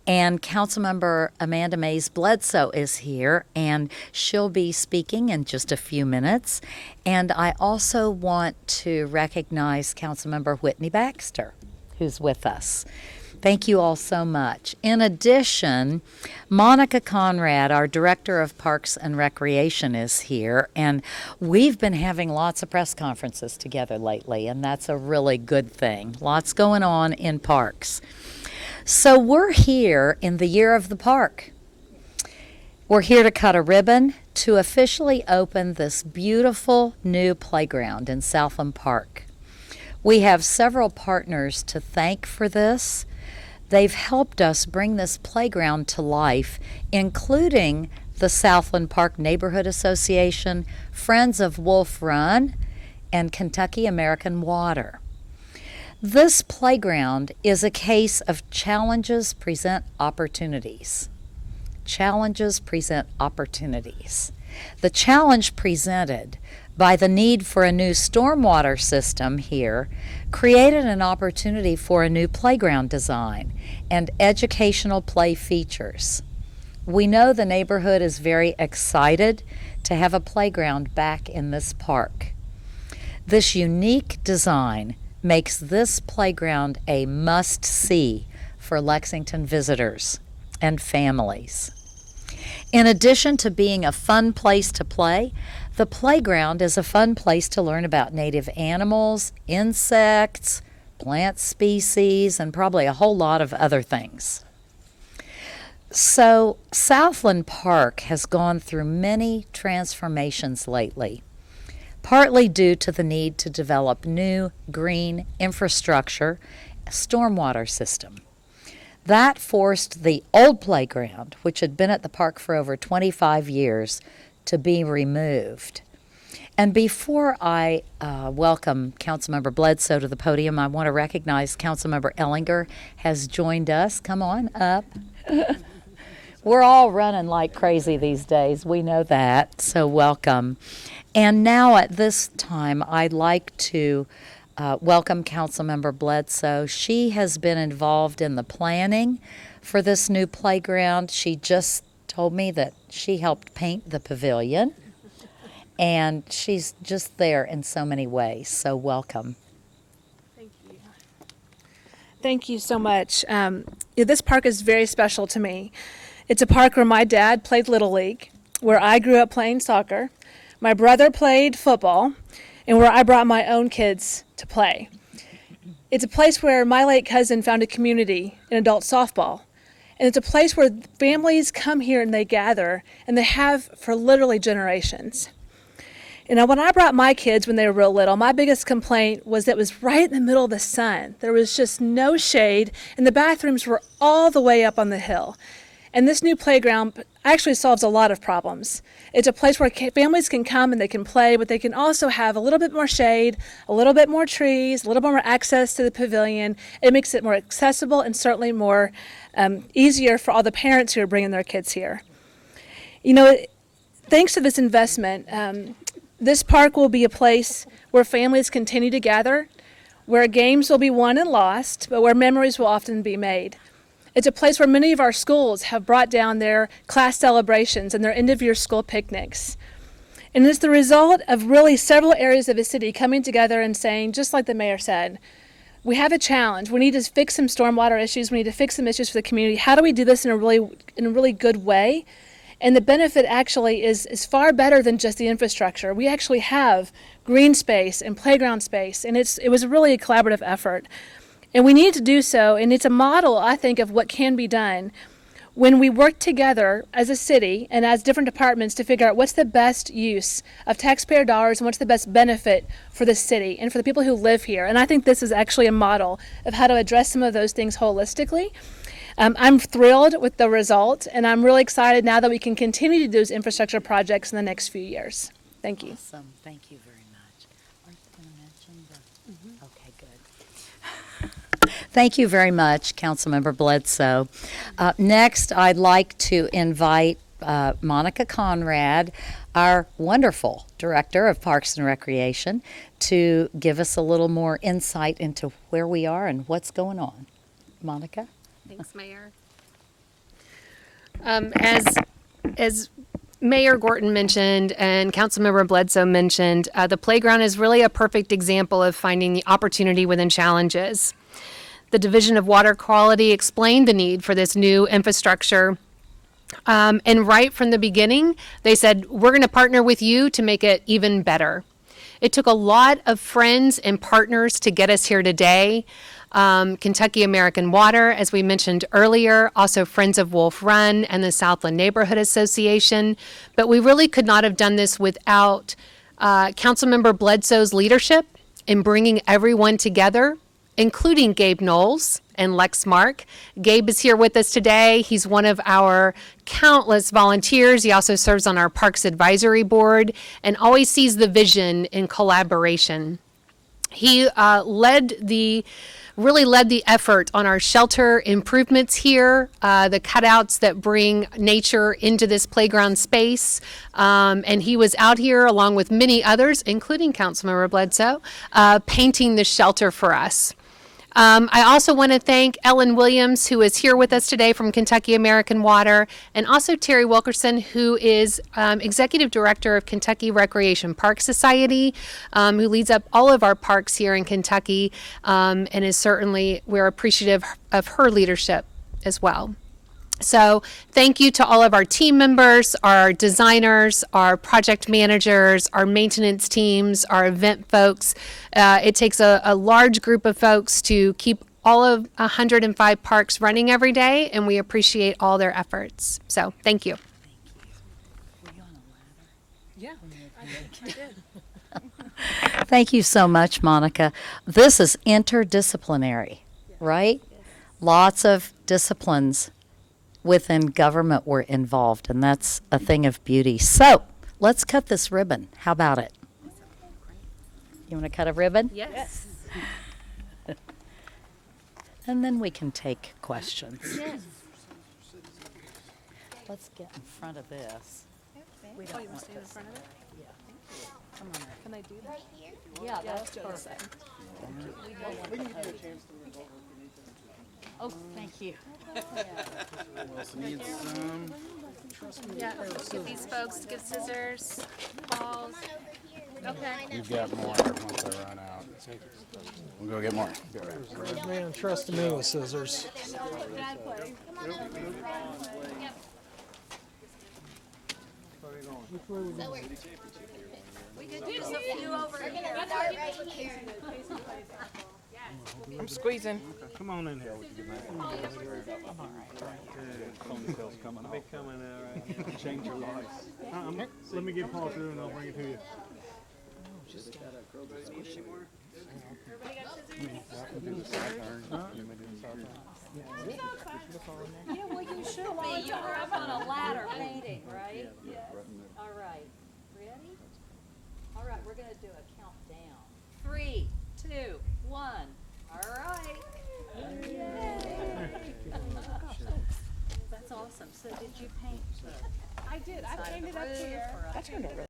And Councilmember Amanda Mays Bledsoe is here, and she'll be speaking in just a few minutes. And I also want to recognize Councilmember Whitney Baxter, who's with us. Thank you all so much. In addition, Monica Conrad, our Director of Parks and Recreation, is here, and we've been having lots of press conferences together lately, and that's a really good thing. Lots going on in parks. So we're here in the year of the park. We're here to cut a ribbon to officially open this beautiful new playground in Southland Park. We have several partners to thank for this. They've helped us bring this playground to life, including the Southland Park Neighborhood Association, Friends of Wolf Run, and Kentucky American Water. This playground is a case of challenges present opportunities. Challenges present opportunities. The challenge presented by the need for a new stormwater system here created an opportunity for a new playground design and educational play features. We know the neighborhood is very excited to have a playground back in this park. This unique design makes this playground a must-see for Lexington visitors and families. In addition to being a fun place to play, the playground is a fun place to learn about native animals, insects, plant species, and probably a whole lot of other things. So, Southland Park has gone through many transformations lately, partly due to the need to develop new green infrastructure, stormwater system. That forced the old playground, which had been at the park for over 25 years, to be removed. And before I welcome Councilmember Bledsoe to the podium, I want to recognize Councilmember Ellinger has joined us. Come on up. We're all running like crazy these days. We know that, so welcome. And now at this time, I'd like to welcome Councilmember Bledsoe. She has been involved in the planning for this new playground. She just told me that she helped paint the pavilion, and she's just there in so many ways. So welcome. Thank you. Thank you so much. This park is very special to me. It's a park where my dad played Little League, where I grew up playing soccer, my brother played football, and where I brought my own kids to play. It's a place where my late cousin found a community in adult softball. And it's a place where families come here and they gather, and they have for literally generations. When I brought my kids when they were real little, my biggest complaint was that it was right in the middle of the sun. There was just no shade, and the bathrooms were all the way up on the hill. And this new playground actually solves a lot of problems. It's a place where families can come and they can play, but they can also have a little bit more shade, a little bit more trees, a little bit more access to the pavilion. It makes it more accessible and certainly more easier for all the parents who are bringing their kids here. Thanks to this investment, this park will be a place where families continue to gather, where games will be won and lost, but where memories will often be made. It's a place where many of our schools have brought down their class celebrations and their end-of-year school picnics. And it's the result of really several areas of the city coming together and saying, just like the mayor said, we have a challenge. We need to fix some stormwater issues. We need to fix some issues for the community. How do we do this in a really good way? And the benefit actually is far better than just the infrastructure. We actually have green space and playground space, and it was really a collaborative effort. And we need to do so, and it's a model, I think, of what can be done when we work together as a city and as different departments to figure out what's the best use of taxpayer dollars and what's the best benefit for the city and for the people who live here. And I think this is actually a model of how to address some of those things holistically. I'm thrilled with the result, and I'm really excited now that we can continue to do those infrastructure projects in the next few years. Thank you. Awesome. Thank you very much. Are you going to mention the... Okay, good. Thank you very much, Councilmember Bledsoe. Next, I'd like to invite Monica Conrad, our wonderful Director of Parks and Recreation, to give us a little more insight into where we are and what's going on. Monica? Thanks, Mayor. As Mayor Gorton mentioned and Councilmember Bledsoe mentioned, the playground is really a perfect example of finding the opportunity within challenges. The Division of Water Quality explained the need for this new infrastructure. And right from the beginning, they said, we're going to partner with you to make it even better. It took a lot of friends and partners to get us here today. Kentucky American Water, as we mentioned earlier, also Friends of Wolf Run and the Southland Neighborhood Association. But we really could not have done this without Councilmember Bledsoe's leadership in bringing everyone together, including Gabe Knowles and Lex Mark. Gabe is here with us today. He's one of our countless volunteers. He also serves on our Parks Advisory Board and always sees the vision in collaboration. He really led the effort on our shelter improvements here, the cutouts that bring nature into this playground space. And he was out here along with many others, including Councilmember Bledsoe, painting the shelter for us. I also want to thank Ellen Williams, who is here with us today from Kentucky American Water, and also Terry Wilkerson, who is Executive Director of Kentucky Recreation Park Society, who leads up all of our parks here in Kentucky, and we're appreciative of her leadership as well. So thank you to all of our team members, our designers, our project managers, our maintenance teams, our event folks. It takes a large group of folks to keep all of 105 parks running every day, and we appreciate all their efforts. So thank you. Yeah, I did. Thank you so much, Monica. This is interdisciplinary, right? Lots of disciplines within government were involved, and that's a thing of beauty. So let's cut this ribbon. How about it? You want to cut a ribbon? Yes. And then we can take questions. Yes. Let's get in front of this. We don't You want want to stand in this. front of it? Come on. Can they do that? Yeah, that's let's do it this perfect. side. Oh, thank you. Yeah, give these folks, give scissors, balls. Okay. You've got more once I run out. We'll go get more. Man, trust me with scissors. I'm squeezing. Come on in here. Ponytail's coming off. Coming out right Change your life. Let me get Paul through and I'll bring it to you. Yeah, well, you should be. You're up on a ladder painting, right? Yes. All right. Ready? All right, we're going to do a countdown. 3, 2, 1. All right. Yay. That's awesome. So did you paint the I did. I side of painted the up roof here. or That turned out really